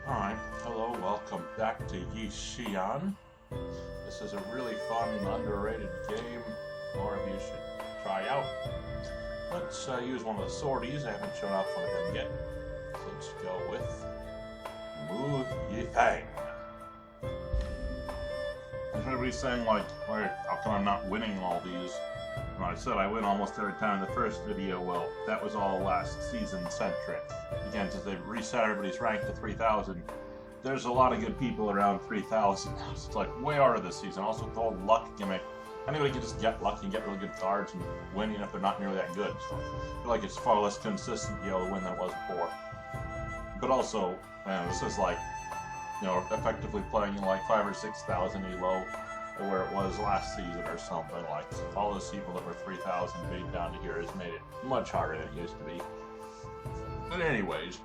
Alright, hello, welcome back to Yi Xian. This is a really fun, underrated game, more of you should try out. Let's use one of the swordies. I haven't shown off one of them yet. So let's go with Yifang. Everybody's saying, like, how come I'm not winning all these? Well, I said I win almost every time in the first video. Well, that was all last season centric. Again, since they've reset everybody's rank to 3,000, there's a lot of good people around 3,000 now. So it's like way out of this season. Also, the whole luck gimmick. Anybody can just get lucky and get really good cards and win, even if they're not nearly that good. So I feel like it's far less consistent to be able to win than it was before. But also, man, this is like, you know, effectively playing like 5,000 or 6,000 elo, where it was last season or something. Like all those people that were 3,000 being down to here has made it much harder than it used to be. But anyways,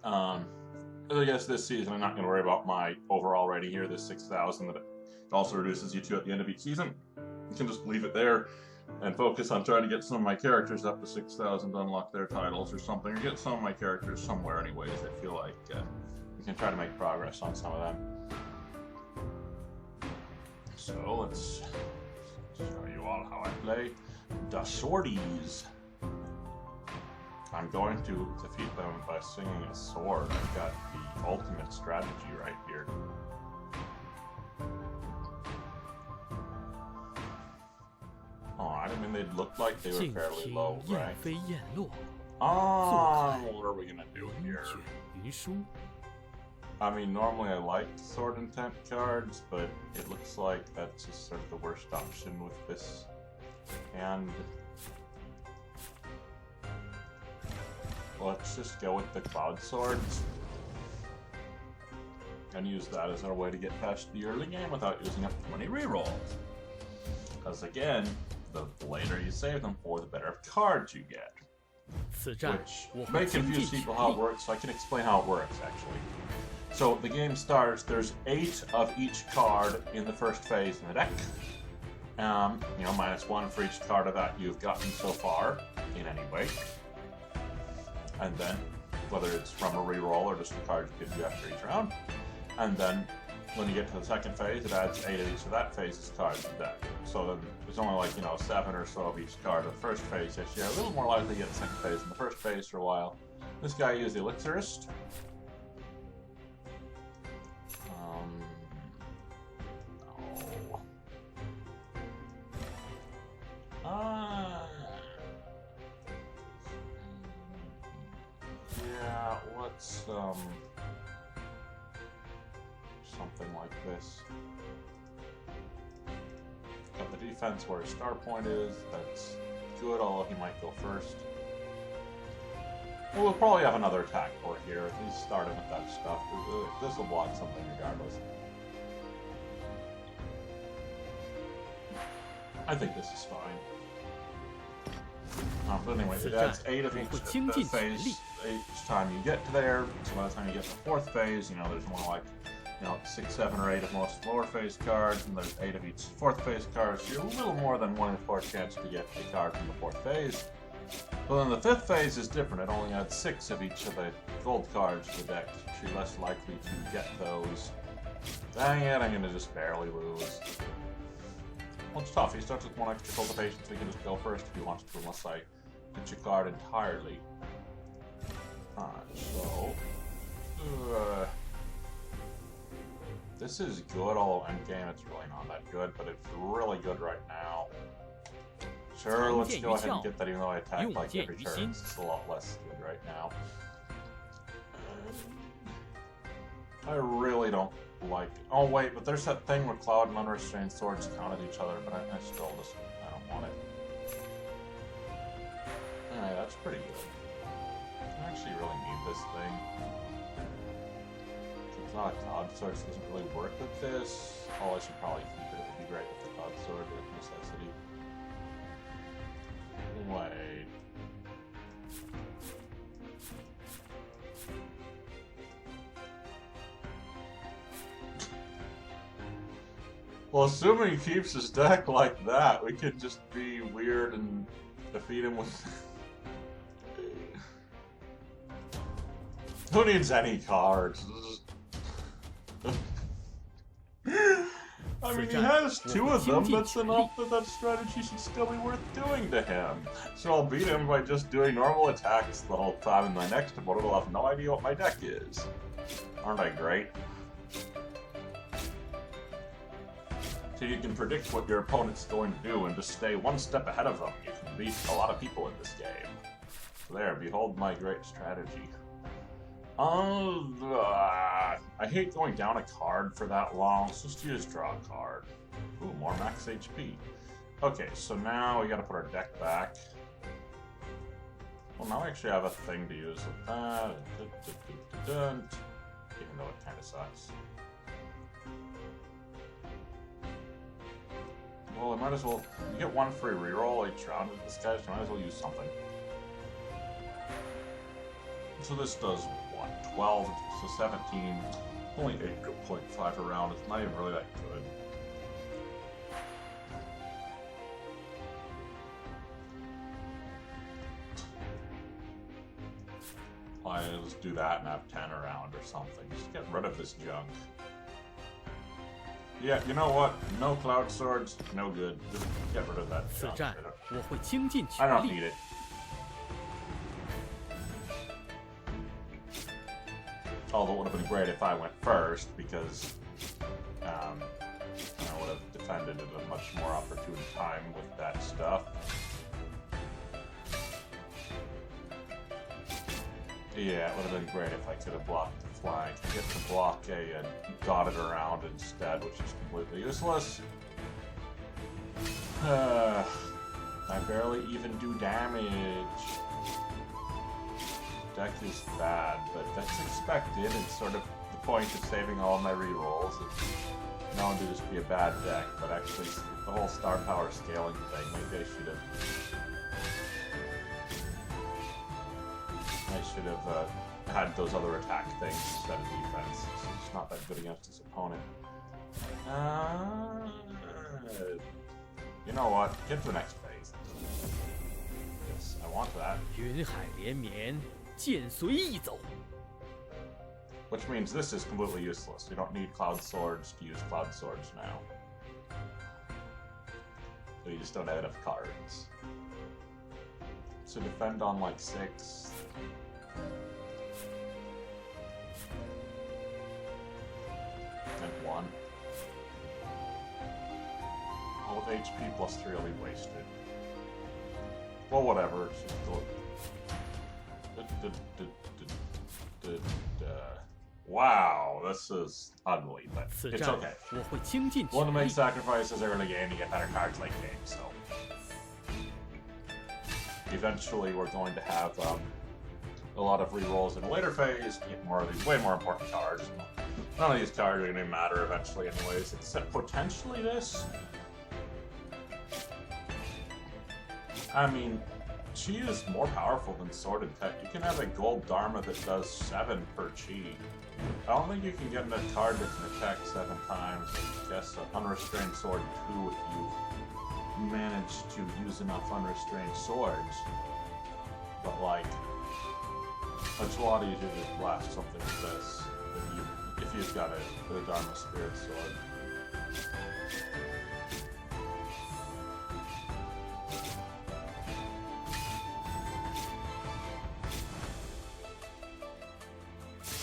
I guess this season I'm not going to worry about my overall rating here, this 6,000 that it also reduces you to at the end of each season. You can just leave it there and focus on trying to get some of my characters up to 6,000 to unlock their titles or something, or get some of my characters somewhere anyways. I feel like you can try to make progress on some of them. So let's show you all how I play the swordies. I'm going to defeat them by swinging a sword. I've got the ultimate strategy right here. Alright, I mean, they looked like they were fairly low, right? What are we gonna do here? I mean, normally I like sword intent cards, but it looks like that's just sort of the worst option with this hand. Let's just go with the cloud swords and use that as our way to get past the early game without using up too many rerolls. Because again, the later you save them for, the better cards you get. Which may confuse people how it works, so I can explain how it works actually. So the game starts, there's 8 of each card in the first phase in the deck. You know, -1 for each card of that you've gotten so far, in any way. And then, whether it's from a reroll or just the cards it gives you after each round. And then, when you get to the second phase, it adds 8 of each of that phase's cards to the deck. So then, there's only like, you know, 7 or so of each card of the first phase. So you're a little more likely to get the second phase than the first phase for a while. This guy used the Elixirist. Yeah, what's, something like this. Got the defense where his star point is, that's good, although he might go first. We'll probably have another attack port here. He's starting with that stuff. This will block something regardless. I think this is fine. But anyway, it adds 8 of each phase each time you get to there. So by the time you get to the 4th phase, you know, there's more like, you know, 6, 7, or 8 of most lower phase cards, and there's 8 of each 4th phase cards. So you're a little more than 1 in 4 chance to get a card from the 4th phase. But then the 5th phase is different. It only adds 6 of each of the gold cards to the deck. So you're less likely to get those. Dang it, I'm gonna just barely lose. Well, it's tough. He starts with 1 extra cultivation, so he can just go first if he wants to, unless I get your card entirely. Alright, so... this is good, although endgame it's really not that good, but it's really good right now. Sure, let's go ahead and get that, even though I attack like every turn. It's a lot less good right now. I really don't like... Oh wait, but there's that thing where Cloud and Unrestrained Swords count at each other, but I still just... I don't want it. Alright, that's pretty good. I actually really need this thing. It's not a Cloud Sword, so it doesn't really work with this. Oh, I should probably keep it. It would be great with the Cloud Sword, with necessity. Wait. Well, assuming he keeps his deck like that, we could just be weird and defeat him with... Who needs any cards? I mean, he has 2 of them. That's enough that strategy should still be worth doing to him. So I'll beat him by just doing normal attacks the whole time, and my next opponent will have no idea what my deck is. Aren't I great? So you can predict what your opponent's going to do and just stay one step ahead of them. You can beat a lot of people in this game. So there, behold my great strategy. I hate going down a card for that long. Let's just use draw a card. Ooh, more max HP. Okay, so now we gotta put our deck back. Well, now I actually have a thing to use with that. Even though it kind of sucks. Well, I might as well. You get 1 free reroll each round with this guy, so I might as well use something. So this does what? 12, so 17. Only 8.5 a round. It's not even really that good. I'll just do that and have 10 around or something. Just get rid of this junk. Yeah, you know what? No cloud swords, no good. Just get rid of that junk. I don't need it. Although it would have been great if I went first, because I would have defended at a much more opportune time with that stuff. Yeah, it would have been great if I could have blocked the flank. I get to block A and got it around instead, which is completely useless. I barely even do damage. Deck is bad, but that's expected. It's sort of the point of saving all my rerolls. It's known to just be a bad deck, but actually the whole star power scaling thing, maybe I should have had those other attack things instead of defense. It's just not that good against his opponent. You know what? Get to the next phase. Yes, I want that. Which means this is completely useless. You don't need cloud swords to use cloud swords now. So you just don't have enough cards. So defend on like 6. And 1. All with HP plus 3 will be wasted. Well, whatever. It's just wow, this is ugly, but it's okay. Want to make sacrifices early game to get better cards late game, so eventually we're going to have a lot of rerolls in a later phase to get more of these way more important cards. None of these cards are going to matter eventually anyways, except potentially this. I mean, Chi is more powerful than Sword and Tech. You can have a gold Dharma that does 7 per Chi. I don't think you can get a card that can attack 7 times. I guess an Unrestrained Sword 2 if you manage to use enough Unrestrained Swords. But like, it's a lot easier to blast something like this if you've got a Dharma Spirit Sword.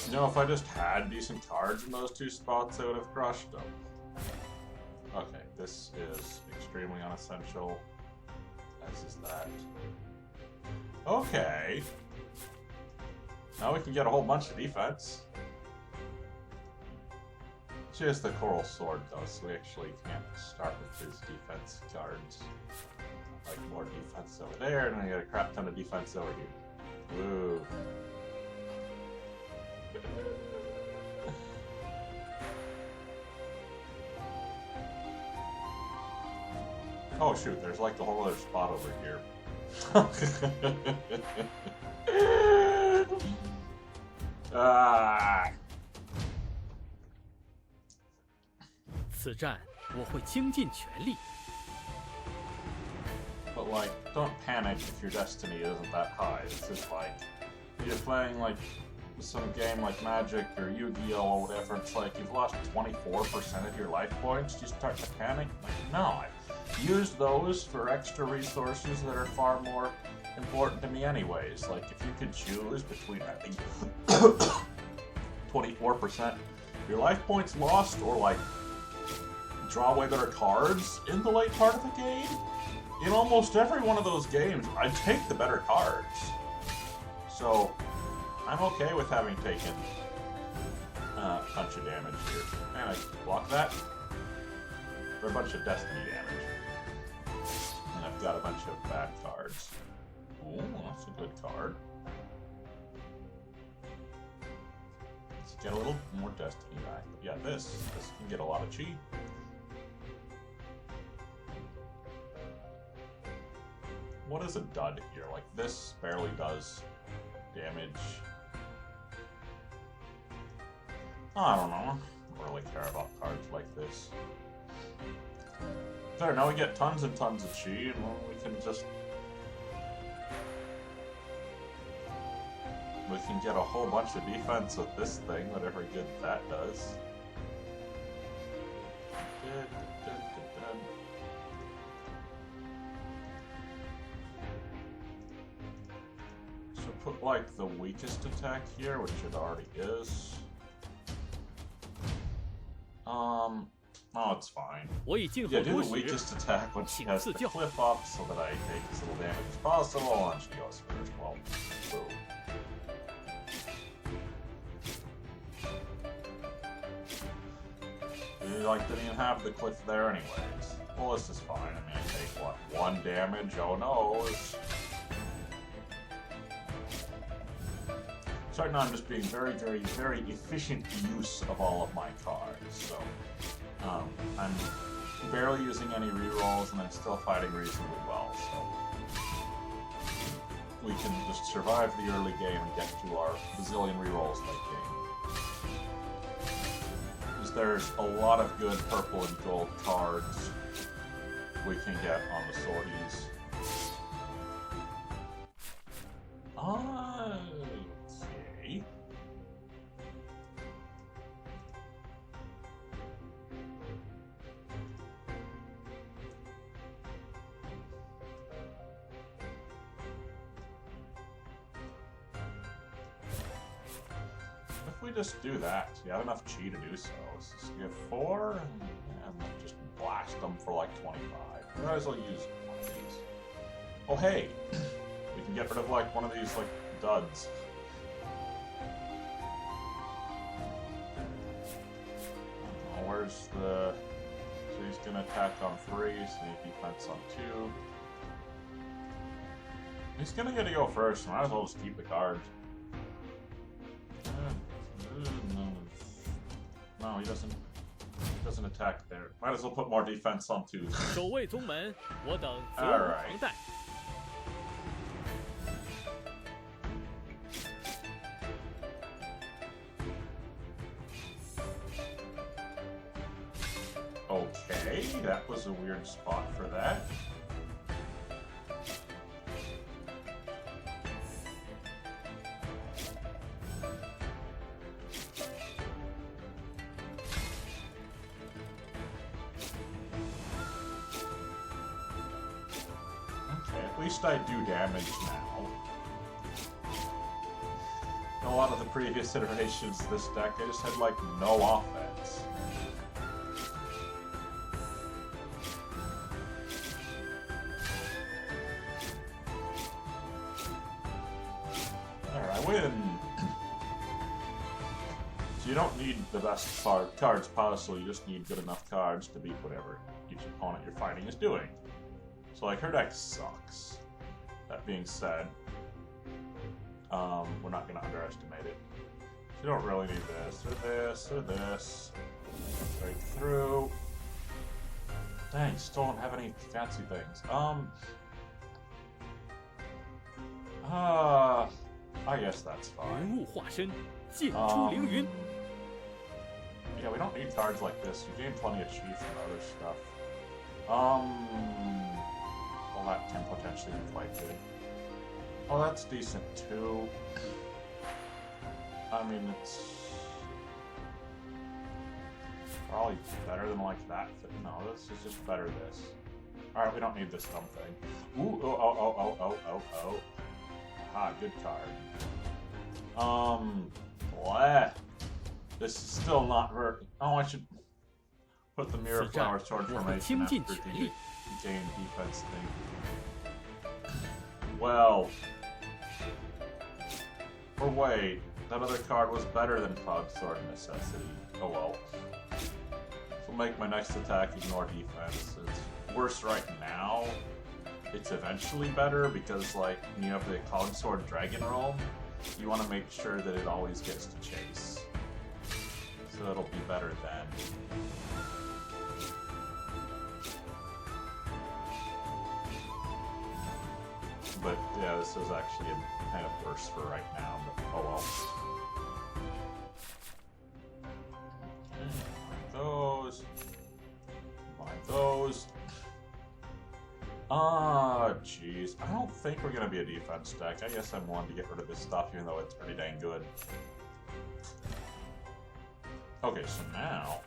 You know, if I just had decent cards in those 2 spots, I would have crushed them. Okay, this is extremely unessential, as is that. Okay. Now we can get a whole bunch of defense. Just the Coral Sword, though, so we actually can't start with his defense cards. Like, more defense over there, and then I got a crap ton of defense over here. Woo. Oh shoot, there's like the whole other spot over here. But like, don't panic if your destiny isn't that high. It's just like, you're playing like some game like Magic or Yu-Gi-Oh or whatever, it's like you've lost 24% of your life points, you start to panic. Like, no, I use those for extra resources that are far more important to me anyways. Like, if you could choose between, I think, 24% of your life points lost, or like draw away better cards in the late part of the game, in almost every one of those games, I take the better cards. So I'm okay with having taken a bunch of damage here. And I block that for a bunch of Destiny damage. And I've got a bunch of bad cards. Ooh, that's a good card. Let's get a little more Destiny back. But yeah, this can get a lot of chi. What is a dud here? Like, this barely does damage. I don't know. I don't really care about cards like this. There, now we get tons and tons of chi, and well, we can get a whole bunch of defense with this thing, whatever good that does. So put like the weakest attack here, which it already is. Oh, it's fine. Yeah, do the weakest attack when she has the cliff up so that I take as little damage as possible, and she goes first. Well, boom. You like didn't even have the cliff there anyways. Well, this is fine. I mean, I take what, 1 damage? Oh no. So right now I'm just being very, very, very efficient use of all of my cards. So I'm barely using any rerolls, and I'm still fighting reasonably well. So we can just survive the early game and get to our bazillion rerolls late game. Because there's a lot of good purple and gold cards we can get on the swordies. Okay. If we just do that, you have enough chi to do so. Let's just get 4 and just blast them for like 25. We might as well use one of these. Oh hey, we can get rid of like one of these like duds. Where's the... So he's gonna attack on 3, sneak defense on 2. He's gonna get to go first, might as well just keep the cards. No, he doesn't attack there. Might as well put more defense on 2. Alright. Okay, that was a weird spot for that. At least I do damage now. In a lot of the previous iterations of this deck, I just had like no offense. There, I win! So you don't need the best cards possible, you just need good enough cards to beat whatever each opponent you're fighting is doing. So like, her deck sucks. That being said, we're not going to underestimate it. So you don't really need this, or this, or this. Right through. Dang, still don't have any fancy things. I guess that's fine. Yeah, we don't need cards like this. You gain plenty of chi from other stuff. Well, that can potentially be quite good. Oh, that's decent too. I mean, it's probably better than like that. No, this is just better this. Alright, we don't need this dumb thing. Ooh, oh. Ah, good card. Bleh. This is still not very... Oh, I should put the Mirror Flower Sword formation after the gain defense thing. Well... Or wait, that other card was better than Cloud Sword Necessity. Oh well. This will make my next attack ignore defense. It's worse right now. It's eventually better because, like, when you have the Cloud Sword Dragon Roll, you want to make sure that it always gets to chase. So it'll be better then. But yeah, this is actually a kind of worse for right now, but oh well. Okay, mind those. Ah, jeez. I don't think we're gonna be a defense deck. I guess I'm wanting to get rid of this stuff, even though it's pretty dang good. Okay, so now,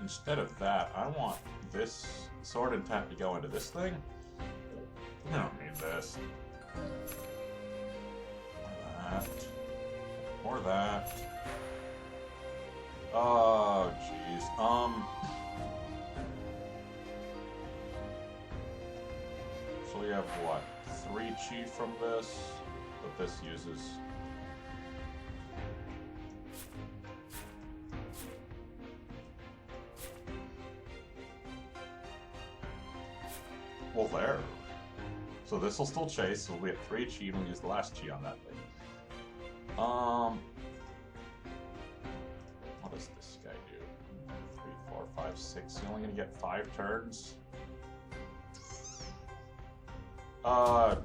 instead of that, I want this Sword Intent to go into this thing. I don't need this. Or that. Oh, jeez. So we have what? 3 chi from this, but this uses. Well, there. So this will still chase, so we have 3 chi and we'll use the last chi on that thing. What does this guy do? 3, 4, 5, 6. You're only gonna get 5 turns? Well,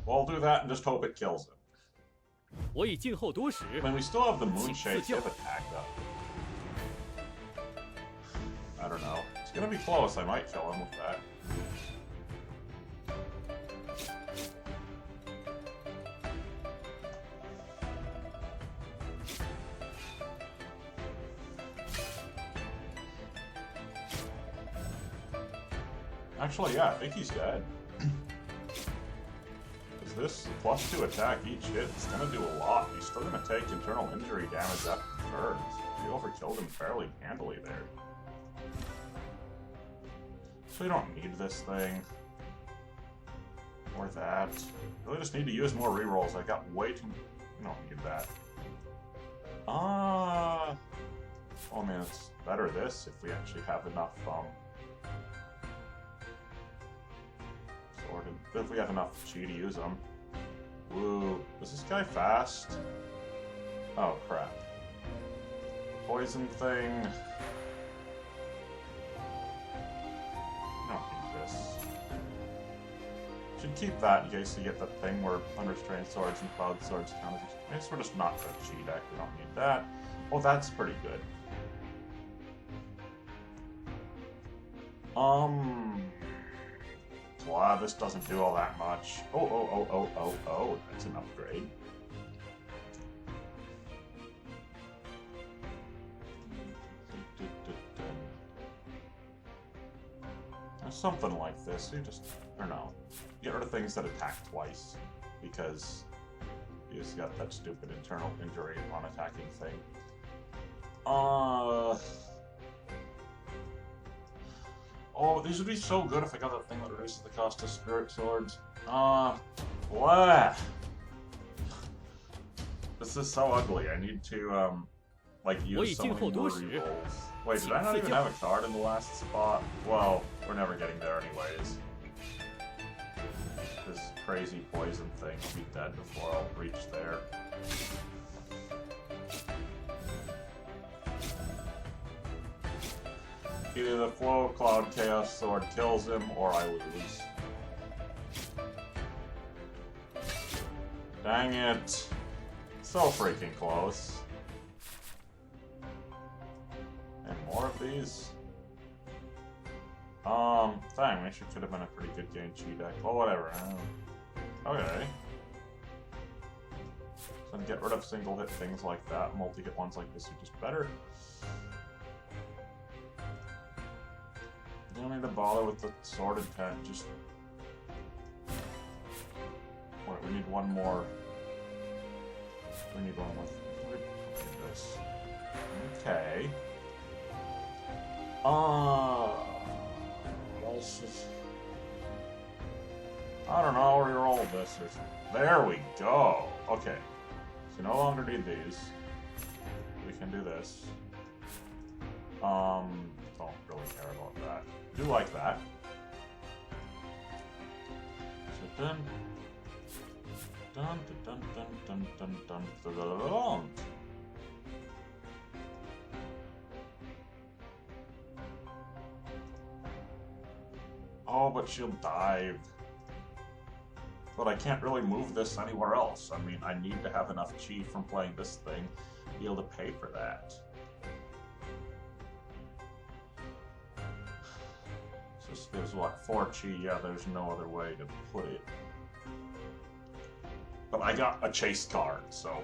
I'll do that and just hope it kills him. I mean, we still have the Moonshade Tip attack up. I don't know. It's gonna be close. I might kill him with that. Actually, yeah, I think he's dead. Because this +2 attack each hit is gonna do a lot. He's still gonna take internal injury damage after turns. He overkilled him fairly handily there. So we don't need this thing. Or that. Really just need to use more rerolls. I got way too... We don't need that. Oh, I mean, it's better this if we actually have enough, if we have enough chi to use them. Woo. Is this guy fast? Oh, crap. Poison thing... Should keep that in case you get the thing where Unrestrained Swords and Cloud Swords count as... I guess we're just not a chi deck, we don't need that. Oh, that's pretty good. Wow, this doesn't do all that much. Oh, that's an upgrade. Something like this, you just, or no, get rid of things that attack twice, because you just got that stupid internal injury on attacking thing. Oh, these would be so good if I got that thing that reduces the cost of Spirit Swords. What? This is so ugly, I need to, like, use so many more rerolls. Wait, did I not even have a card in the last spot? Well, we're never getting there anyways. This crazy poison thing will be dead before I'll reach there. Either the Flow of Cloud Chaos Sword kills him, or I lose. Dang it. So freaking close. And more of these. Dang, actually could have been a pretty good game chi deck. Well, whatever. Okay. So get rid of single hit things like that. Multi-hit ones like this are just better. You don't need to bother with the sword intent, just... Wait, we need one more. We need one more. Look at this. Okay. What else is... I don't know, reroll this or something. There we go! Okay. So no longer need these. We can do this. Don't really care about that. Do like that. So dun dun dun dun dun dun dun dun dun dun. Oh, but she'll dive. But I can't really move this anywhere else. I mean, I need to have enough chi from playing this thing to be able to pay for that. This gives what, 4 chi? Yeah, there's no other way to put it. But I got a chase card, so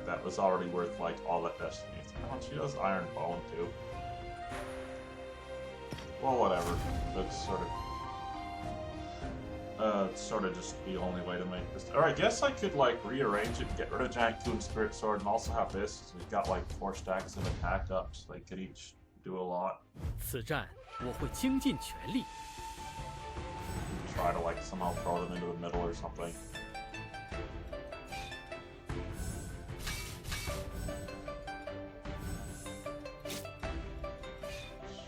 that was already worth like all that destiny. Oh, she does Iron Bone too. Well, whatever. That's sort of just the only way to make this. Or I guess I could like rearrange it, get rid of Giant Coon Spirit Sword, and also have this. So we've got like 4 stacks of attack up, so they could each do a lot. 此战我会倾尽全力。 Try to like somehow throw them into the middle or something.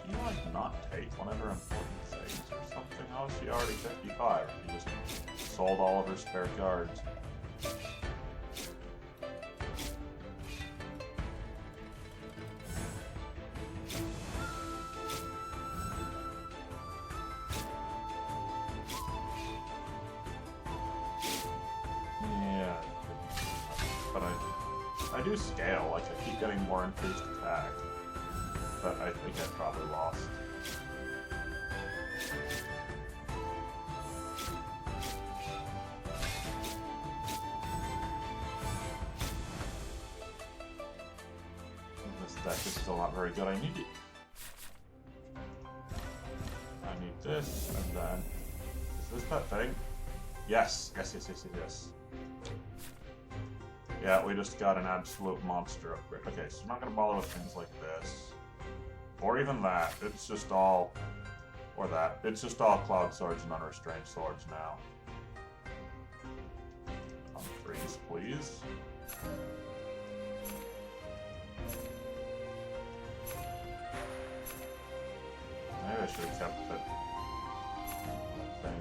She like not take one of her important things or something? How is she already 55? She just sold all of her spare cards. I do scale, like I keep getting more increased attack, but I think I probably lost. This deck is still not very good. I need it. I need this, and then is this that thing? Yes, yes. Yeah, we just got an absolute monster upgrade. Okay, so I'm not gonna bother with things like this. Or even that. It's just all... Or that. It's just all Cloud Swords and Unrestrained Swords now. Freeze, please. Maybe I should have kept it. Thing.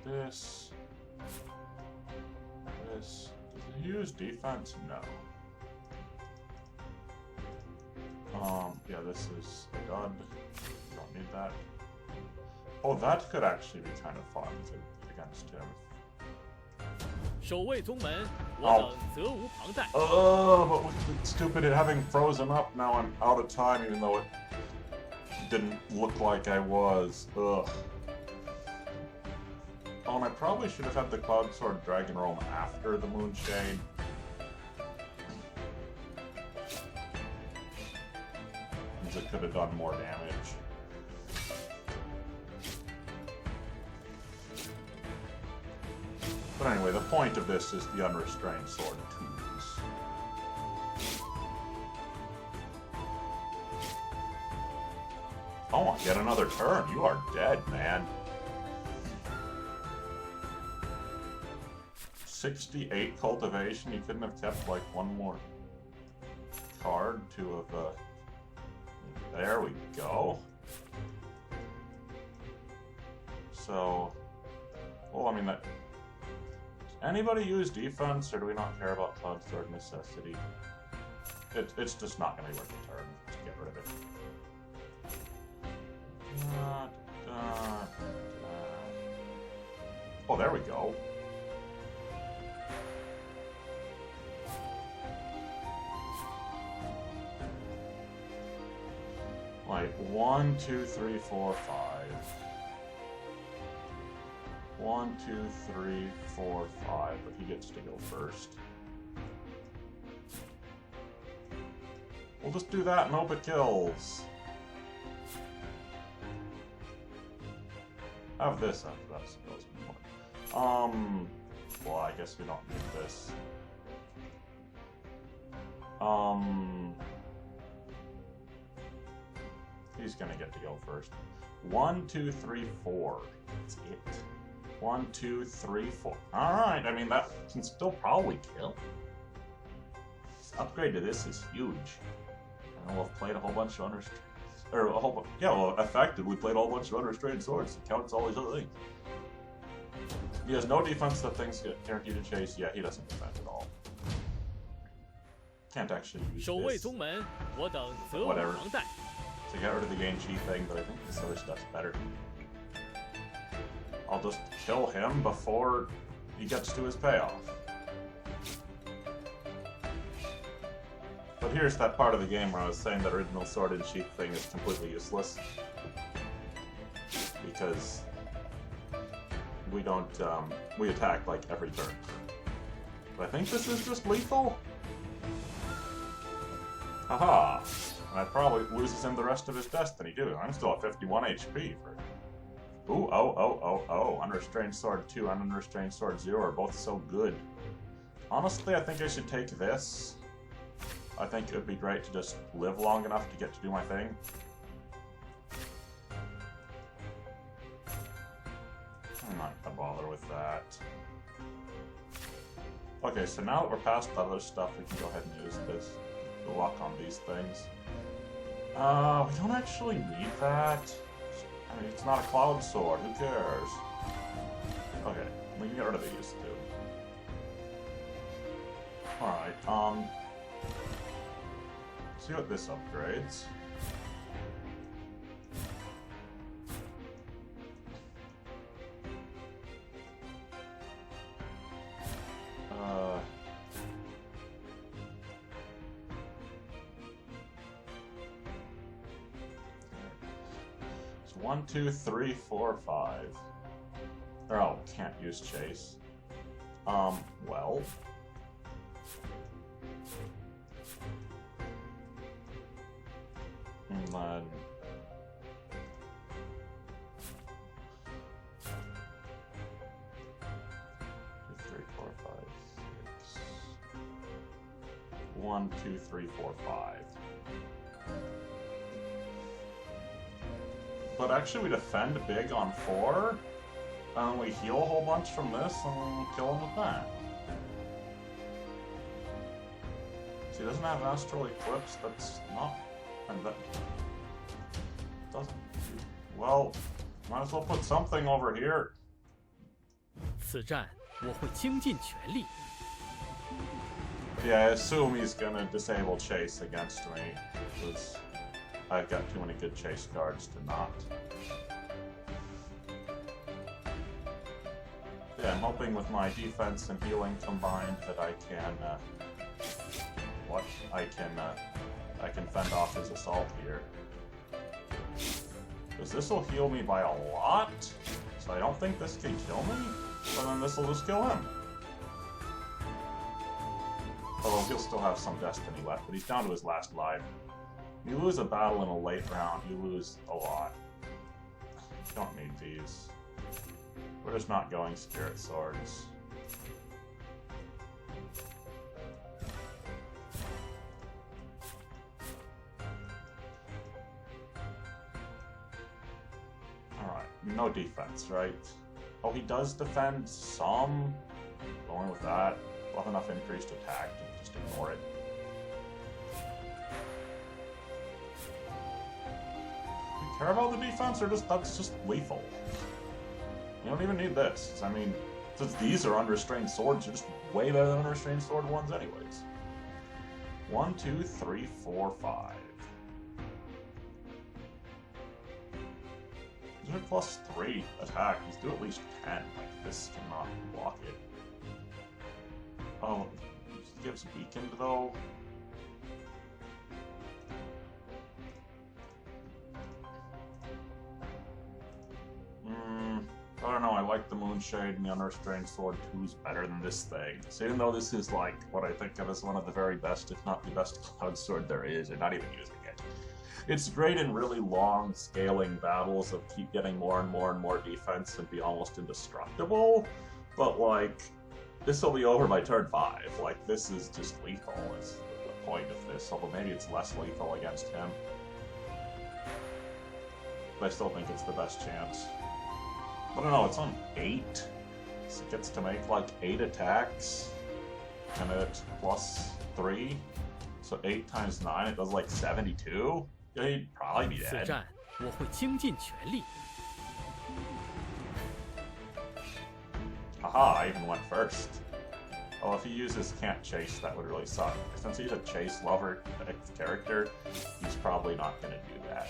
This. Does it use defense? No. Yeah, this is dud. Don't need that. Oh, that could actually be kind of fun against him. 守卫宗门，我等责无旁贷。 Oh, but what's stupid at having frozen up now I'm out of time, even though it didn't look like I was. Ugh. Oh, and I probably should have had the Cloud Sword Dragon Realm after the Moonshade. Because it could have done more damage. But anyway, the point of this is the Unrestrained Sword 2s. Oh, yet another turn. You are dead, man. 68 cultivation. You couldn't have kept like one more card to have. There we go. So, well, I mean that. Anybody use defense, or do we not care about Cloud Sword necessity? It's just not going to be worth a turn to get rid of it. Oh, there we go. Like 1, 2, 3, 4, 5. 1, 2, 3, 4, 5, but he gets to go first. We'll just do that and hope it kills. Have this after that, suppose. Well, I guess we don't need this. He's gonna get to go first. 1, 2, 3, 4. That's it. 1, 2, 3, 4. Alright, I mean, that can still probably kill. This upgrade to this is huge. And we'll have played a whole bunch of unrestrained. Or a whole yeah, well, effectively played a whole bunch of unrestrained swords. It counts all these other things. He has no defense that things get guaranteed to chase. Yeah, he doesn't defend at all. Can't actually use this. Whatever. To get rid of the gain chi thing, but I think this other stuff's better. I'll just kill him before he gets to his payoff. But here's that part of the game where I was saying that original sword and sheath thing is completely useless. Because we don't, we attack like every turn. But I think this is just lethal? Haha! And that probably loses him the rest of his destiny, too. I'm still at 51 HP for... Ooh, oh. Unrestrained Sword 2 and Unrestrained Sword 0 are both so good. Honestly, I think I should take this. I think it would be great to just live long enough to get to do my thing. I'm not gonna bother with that. Okay, so now that we're past the other stuff, we can go ahead and use this. The luck on these things. We don't actually need that. I mean, it's not a cloud sword, who cares? Okay, we can get rid of these too. Alright, see what this upgrades. So 1, 2, 3, 4, 5. Oh, can't use chase. Well. And then... 1, 2, 3, 4, 5. But actually we defend big on 4, and we heal a whole bunch from this, and kill him with that. So he doesn't have Astral Eclipse, that's not... and that... doesn't... Well, might as well put something over here. 此战我会倾尽全力。 Yeah, I assume he's gonna disable chase against me, because I've got too many good chase cards to not. Yeah, I'm hoping with my defense and healing combined that I can, I can fend off his assault here. Because this will heal me by a lot, so I don't think this can kill me, but then this will just kill him. Although he'll still have some destiny left, but he's down to his last life. You lose a battle in a late round, you lose a lot. Don't need these. We're just not going Spirit Swords. Alright, no defense, right? Oh, he does defend some. Going with that. We'll have enough increased attack to just ignore it. Do you care about the defense, or that's just lethal? You don't even need this. I mean, Since these are unrestrained swords, they're just way better than unrestrained sword ones anyways. 1, 2, 3, 4, 5. These are plus 3 attack. Let's do at least 10. Like, this cannot block it. Oh, it gives weakened though. I don't know, I like the Moonshade and the Unrestrained Sword 2's better than this thing. So even though this is like what I think of as one of the very best, if not the best cloud sword there is, and not even using it. It's great in really long scaling battles that keep getting more and more and more defense and be almost indestructible, but like, this will be over by turn 5. Like, this is just lethal is the point of this, although maybe it's less lethal against him. But I still think it's the best chance. I don't know, it's on 8, so it gets to make like 8 attacks, and it's plus 3, so 8 times 9, it does like 72? Yeah, he'd probably be dead. 此战我会倾尽全力。 Haha, I even went first. Well, if he uses can't chase, that would really suck. Since he's a chase lover character, he's probably not going to do that.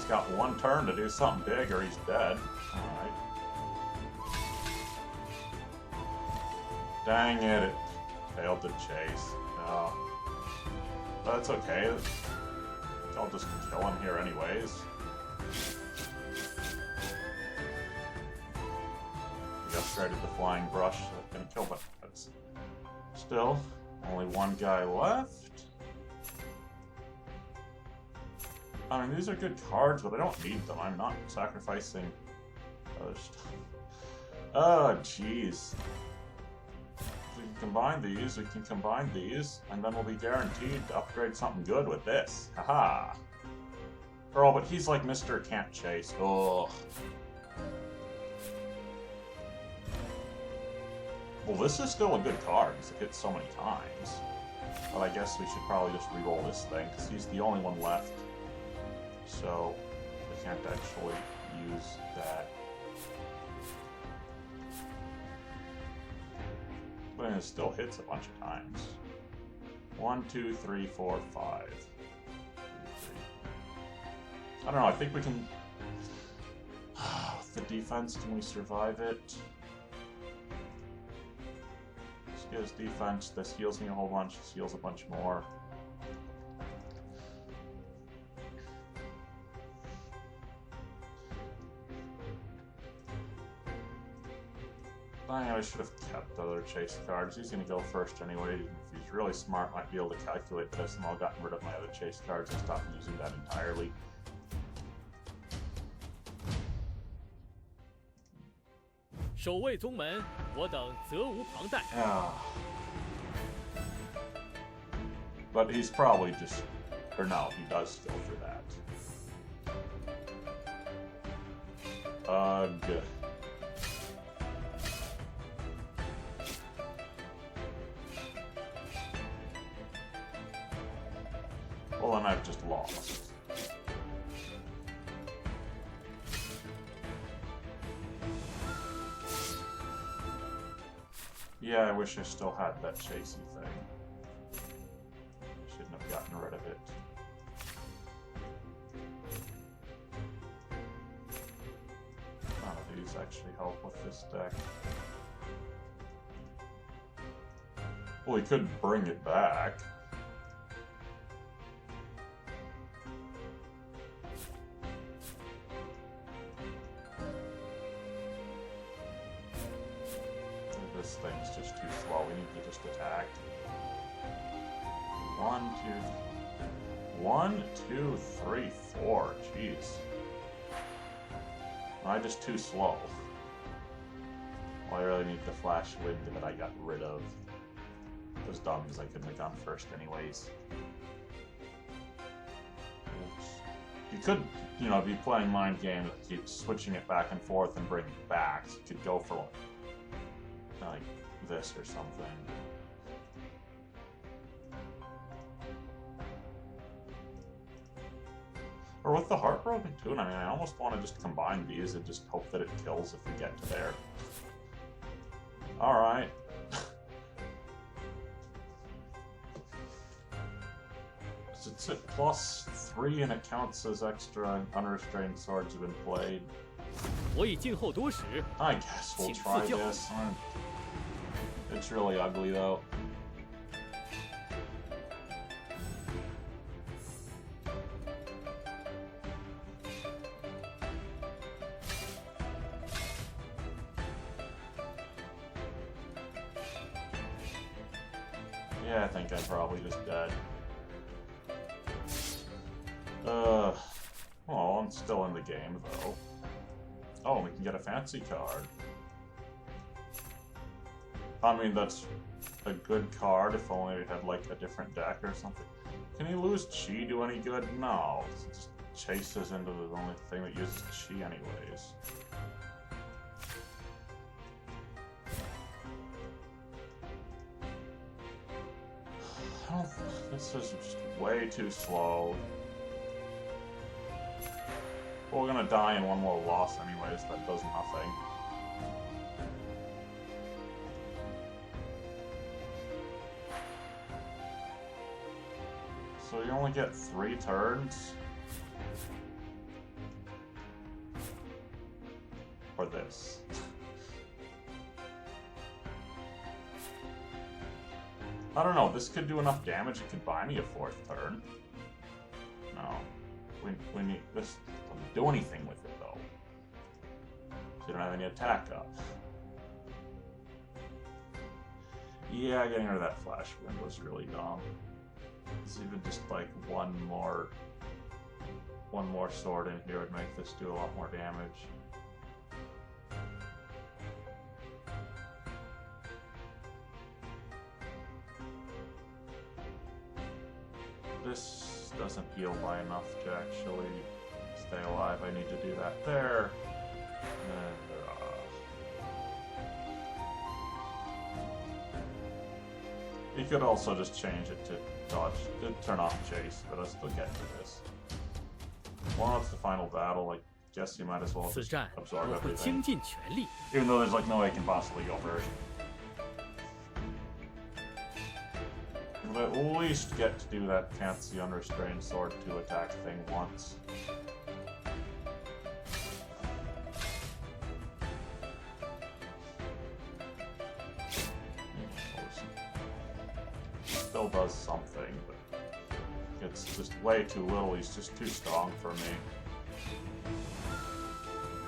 Got one turn to do something big or he's dead. Alright. Dang it, it failed to chase. No. But that's okay. I'll just kill him here anyways. He upgraded the flying brush, so I can kill, but that's still only one guy left. I mean, these are good cards, but I don't need them. I'm not sacrificing other stuff. Oh, jeez. We can combine these, and then we'll be guaranteed to upgrade something good with this. Haha. Oh, but he's like Mr. Can't Chase. Ugh. Well, this is still a good card, because it hits so many times. But I guess we should probably just reroll this thing, because he's the only one left. So, we can't actually use that. But it still hits a bunch of times. 1, 2, 3, 4, 5. I don't know, I think we can... With the defense, can we survive it? This gives defense, this heals me a whole bunch, this heals a bunch more. I should have kept the other chase cards. He's going to go first anyway. If he's really smart, might be able to calculate this, and I'll gotten rid of my other chase cards and stopped using that entirely. But he's probably just... Or no, he does go for that. Ugh. Well, then I've just lost. Yeah, I wish I still had that chasey thing. Shouldn't have gotten rid of it. None of these actually help with this deck. Well, he could bring it back. This thing's just too slow. We need to just attack. 1, 2, 3, 4. Jeez. I'm just too slow. Well, I really need the flash wind that I got rid of. It was dumb because I couldn't have gone first anyways. Oops. You could, you know, be playing mind game and keep switching it back and forth and bring it back. So you could go for like this or something. Or with the Heartbroken Tune, I mean, I almost want to just combine these and just hope that it kills if we get to there. Alright. It's at +3 and it counts as extra unrestrained swords have been played. I guess we'll try this. It's really ugly though. Yeah, I think I'm probably just dead. Oh, I'm still in the game, though. Oh, we can get a fancy card. I mean, that's a good card if only we had, like, a different deck or something. Can he lose Chi do any good? No. It just chases into the only thing that uses Chi anyways. This is just way too slow. Well, we're gonna die in one more loss anyways, that does nothing. So you only get 3 turns? For this. I don't know, this could do enough damage, it could buy me a 4th turn. No. We need this doesn't do anything with it though. So you don't have any attack up. Yeah, getting rid of that flash wind was really dumb. It's even just like one more sword in here would make this do a lot more damage. This doesn't heal by enough to actually stay alive. I need to do that there. And, you could also just change it to dodge, to turn off chase, but I'll still get to this. Well, it's the final battle. I guess you might as well just absorb everything. Even though there's like no way I can possibly go first. But at least get to do that fancy unrestrained sword 2 attack thing once. Still does something, but it's just way too little. He's just too strong for me.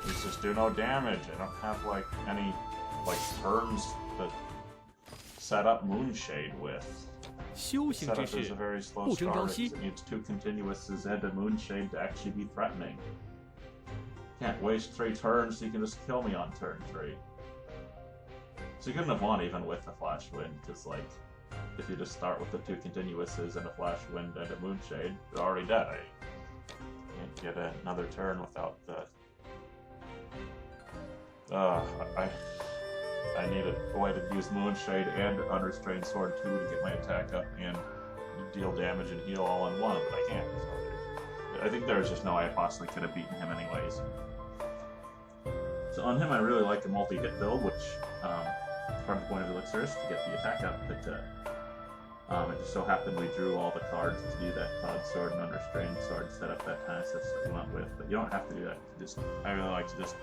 He's just do no damage. I don't have like any turns to set up Moonshade with. Setup is a very slow start. It needs 2 continuouses and a Moonshade to actually be threatening. Can't waste 3 turns, so you can just kill me on turn 3. So you couldn't have won even with a Flash Wind, because like, if you just start with the 2 continuouses and a Flash Wind and a Moonshade, you're already dead. I can't get another turn without the... I need a way to use Moonshade and Unrestrained Sword 2 to get my attack up and deal damage and heal all in one, but I can't. So I think there's just no way I possibly could have beaten him anyways. So on him I really like a multi-hit build, which part of the point of Elixir is to get the attack up, but it just so happened we drew all the cards to do that Cloud Sword and Unrestrained Sword setup that time, so that's what we went with. But you don't have to do that. I really like to just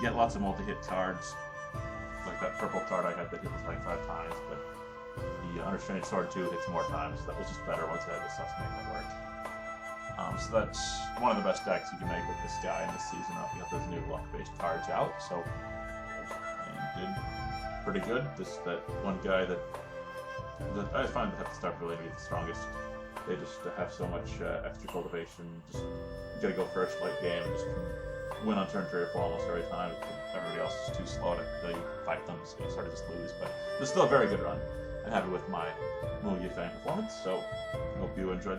get lots of multi-hit cards. Like that purple card I had that hit 25 times, but the Unrestrained Sword 2 hits more times, so that was just better once I had the stuff to make it work. So that's one of the best decks you can make with this guy in this season. We got those new luck-based cards out, so I did pretty good. That one guy that I find that at the start really be the strongest. They just have so much extra cultivation. Just you gotta go first late game and just win on turn 3 or 4 almost every time. Everybody else is too slow to really fight them, so you sort of just lose. But it's still a very good run. I'm happy with my Yifang performance, so I hope you enjoyed.